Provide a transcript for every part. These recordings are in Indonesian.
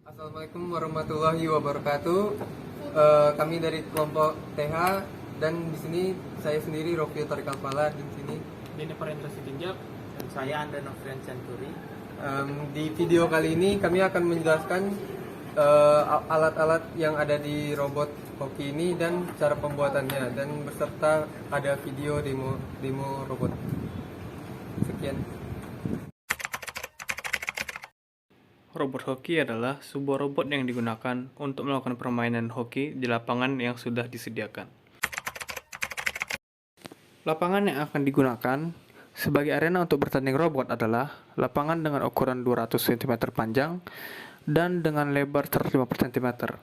Assalamualaikum warahmatullahi wabarakatuh. Kami dari kelompok TH dan di sini saya sendiri Rofio Tarikal Fala di sini. Dini Parendra Sitinjak. Dan saya Andre Novrian Canturi. Di video kali ini kami akan menjelaskan alat-alat yang ada di robot hoki ini dan cara pembuatannya, dan beserta ada video demo robot. Sekian. Robot hoki adalah sebuah robot yang digunakan untuk melakukan permainan hoki di lapangan yang sudah disediakan. Lapangan yang akan digunakan sebagai arena untuk bertanding robot adalah lapangan dengan ukuran 200 cm panjang dan dengan lebar 150 cm,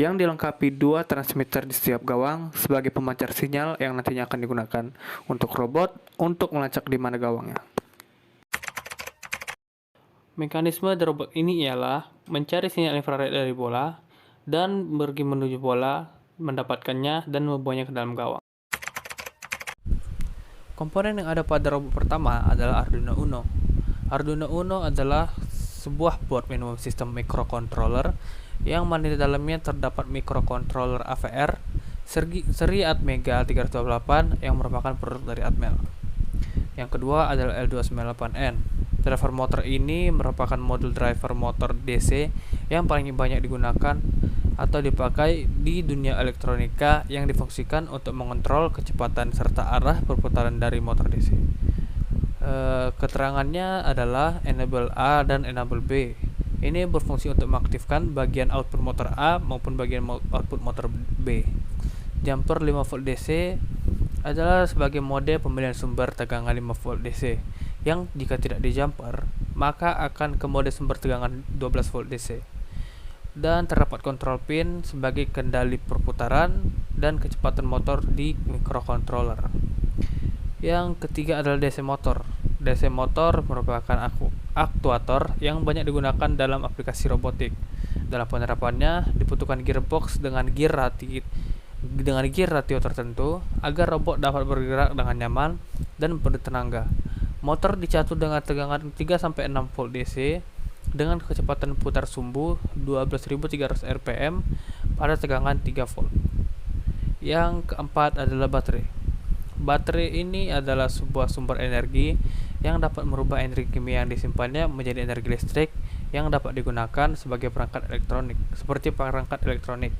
yang dilengkapi 2 transmitter di setiap gawang sebagai pemancar sinyal yang nantinya akan digunakan untuk robot untuk melacak di mana gawangnya. Mekanisme dari robot ini ialah mencari sinyal infrared dari bola dan pergi menuju bola, mendapatkannya dan membawanya ke dalam gawang. Komponen yang ada pada robot pertama adalah Arduino Uno. Arduino Uno adalah sebuah board minimum system microcontroller yang mana di dalamnya terdapat microcontroller AVR seri Atmega 328 yang merupakan produk dari Atmel. Yang kedua adalah L298N. Driver motor ini merupakan modul driver motor DC yang paling banyak digunakan atau dipakai di dunia elektronika yang difungsikan untuk mengontrol kecepatan serta arah perputaran dari motor DC. Keterangannya adalah enable A dan enable B. Ini berfungsi untuk mengaktifkan bagian output motor A maupun bagian output motor B. Jumper 5 volt DC adalah sebagai mode pemilihan sumber tegangan 5 volt DC yang jika tidak di jumper maka akan ke mode sumber tegangan 12 volt DC. Dan terdapat kontrol pin sebagai kendali perputaran dan kecepatan motor di microcontroller. Yang ketiga adalah DC motor. DC motor merupakan aktuator yang banyak digunakan dalam aplikasi robotik. Dalam penerapannya dibutuhkan gearbox dengan gear ratio tertentu agar robot dapat bergerak dengan nyaman dan bertenaga. Motor dicatur dengan tegangan 3-6 volt DC dengan kecepatan putar sumbu 12.300 rpm pada tegangan 3 volt. Yang keempat adalah baterai. Baterai ini adalah sebuah sumber energi yang dapat merubah energi kimia yang disimpannya menjadi energi listrik yang dapat digunakan sebagai perangkat elektronik, seperti perangkat elektronik.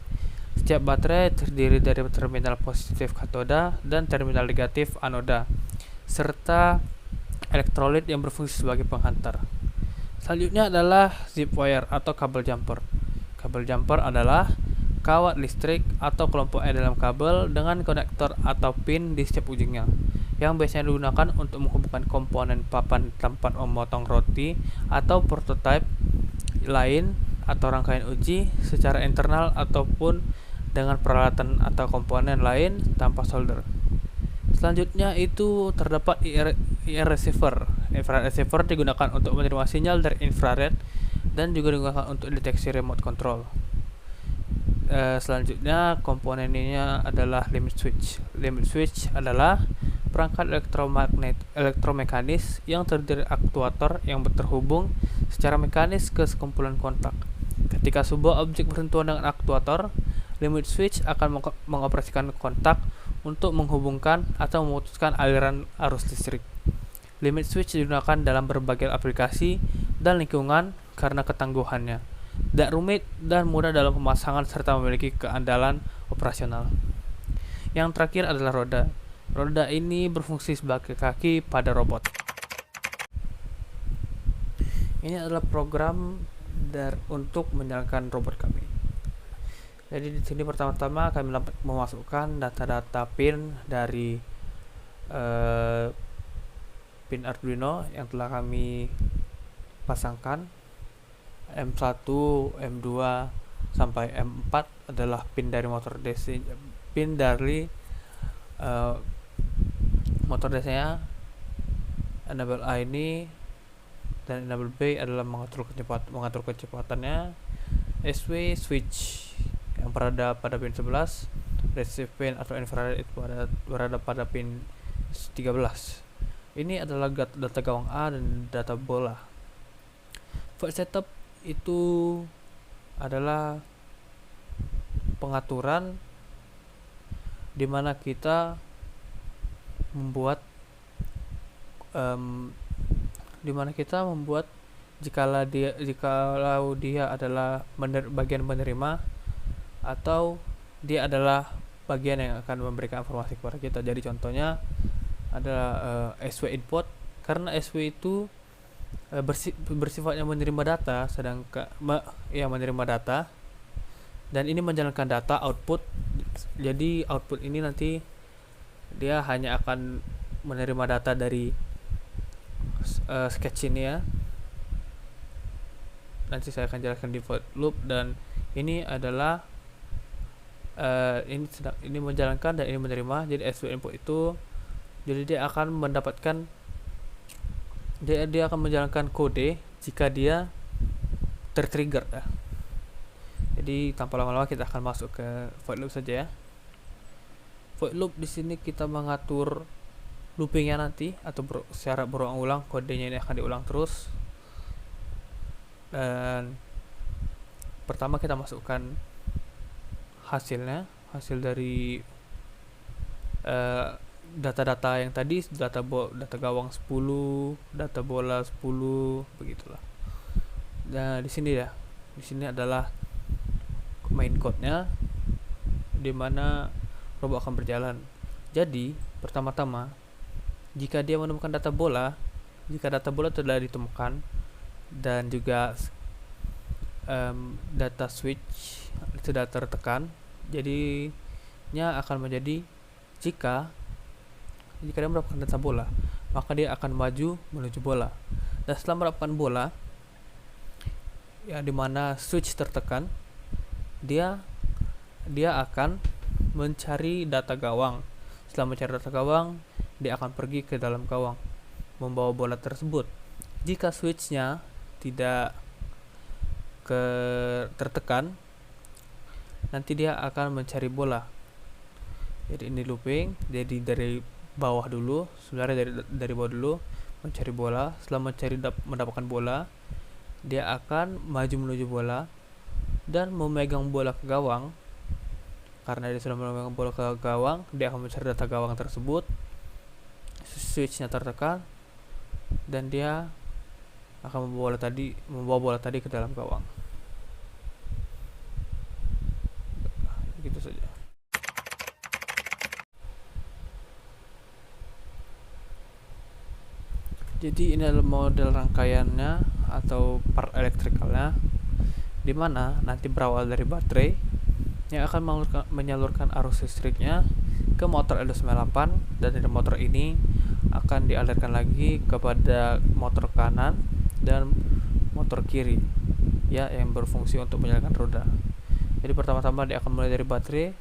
Setiap baterai terdiri dari terminal positif katoda dan terminal negatif anoda, serta elektrolit yang berfungsi sebagai penghantar. Selanjutnya adalah zip wire atau kabel jumper. Kabel jumper adalah kawat listrik atau kelompoknya dalam kabel dengan konektor atau pin di setiap ujungnya, yang biasanya digunakan untuk menghubungkan komponen papan tempat memotong roti atau prototipe lain atau rangkaian uji secara internal ataupun dengan peralatan atau komponen lain tanpa solder. Selanjutnya itu terdapat IR receiver. Infrared receiver digunakan untuk menerima sinyal dari infrared dan juga digunakan untuk deteksi remote control. Selanjutnya komponen ini adalah limit switch. Limit switch adalah perangkat elektromekanis yang terdiri dari aktuator yang terhubung secara mekanis ke sekumpulan kontak. Ketika sebuah objek bersentuhan dengan aktuator, limit switch akan mengoperasikan kontak untuk menghubungkan atau memutuskan aliran arus listrik. Limit switch digunakan dalam berbagai aplikasi dan lingkungan karena ketangguhannya, tidak rumit dan mudah dalam pemasangan serta memiliki keandalan operasional. Yang terakhir adalah roda. Roda ini berfungsi sebagai kaki pada robot. Ini adalah program untuk menjalankan robot kami. Jadi di sini pertama-tama kami memasukkan data-data pin dari pin Arduino yang telah kami pasangkan. M1, M2 sampai M4 adalah pin dari motor DC, pin dari motor DC-nya. Enable A ini dan enable B adalah mengatur kecepatannya. SW switch yang berada pada pin 11, receive pin atau infrared itu berada pada pin 13. Ini adalah data gawang A dan data bola. Flight setup itu adalah pengaturan di mana kita membuat jikalau dia adalah bagian menerima atau dia adalah bagian yang akan memberikan informasi kepada kita. Jadi contohnya adalah SW input, karena SW itu bersifatnya menerima data, menerima data, dan ini menjalankan data output. Jadi output ini nanti dia hanya akan menerima data dari sketch ini ya. Nanti saya akan jelaskan di for loop, dan ini adalah ini menjalankan dan ini menerima. Jadi SW input itu, jadi dia akan mendapatkan, dia akan menjalankan kode jika dia tertrigger ya. Jadi tanpa lama-lama kita akan masuk ke void loop saja ya. Void loop di sini kita mengatur loopingnya nanti, atau secara berulang-ulang, kodenya ini akan diulang terus. Dan pertama kita masukkan hasil dari data-data yang tadi, data gawang 10, data bola 10, begitulah. Nah, di sini adalah main code-nya, di mana robot akan berjalan. Jadi, pertama-tama jika dia menemukan jika data bola telah ditemukan dan juga data switch sudah tertekan, jadinya akan menjadi jika dia mendapatkan data bola, maka dia akan maju menuju bola. Dan setelah mendapatkan bola, ya dimana switch tertekan, dia akan mencari data gawang. Setelah mencari data gawang, dia akan pergi ke dalam gawang membawa bola tersebut. Jika switchnya tidak tertekan, nanti dia akan mencari bola. Jadi ini looping, jadi dari bawah dulu, sebenarnya dari bawah dulu mencari bola. Setelah mendapatkan bola, dia akan maju menuju bola dan memegang bola ke gawang. Karena dia sudah memegang bola ke gawang, dia akan mencari data gawang tersebut. Switchnya tertekan dan dia akan membawa bola tadi ke dalam gawang. Begitu saja. Jadi ini adalah model rangkaiannya atau part elektrikalnya, di mana nanti berawal dari baterai yang akan menyalurkan arus listriknya ke motor L298, dan dari motor ini akan dialirkan lagi kepada motor kanan dan motor kiri ya, yang berfungsi untuk menyalakan roda. Jadi pertama-tama dia akan mulai dari baterai.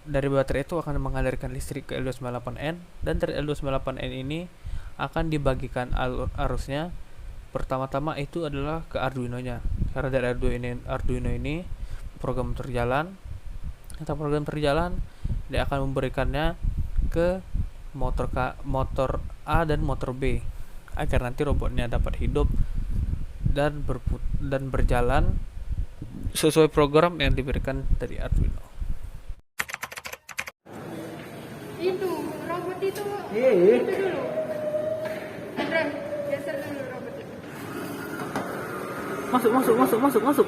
Dari baterai itu akan mengalirkan listrik ke L298N, dan dari L298N ini akan dibagikan arusnya. Pertama-tama itu adalah ke Arduino-nya, karena dari Arduino ini program terjalan. Setelah program terjalan, dia akan memberikannya ke motor A dan motor B, agar nanti robotnya dapat hidup dan berjalan sesuai program yang diberikan dari Arduino. Itu robot itu dulu. Andre, geser dulu robot itu. Masuk.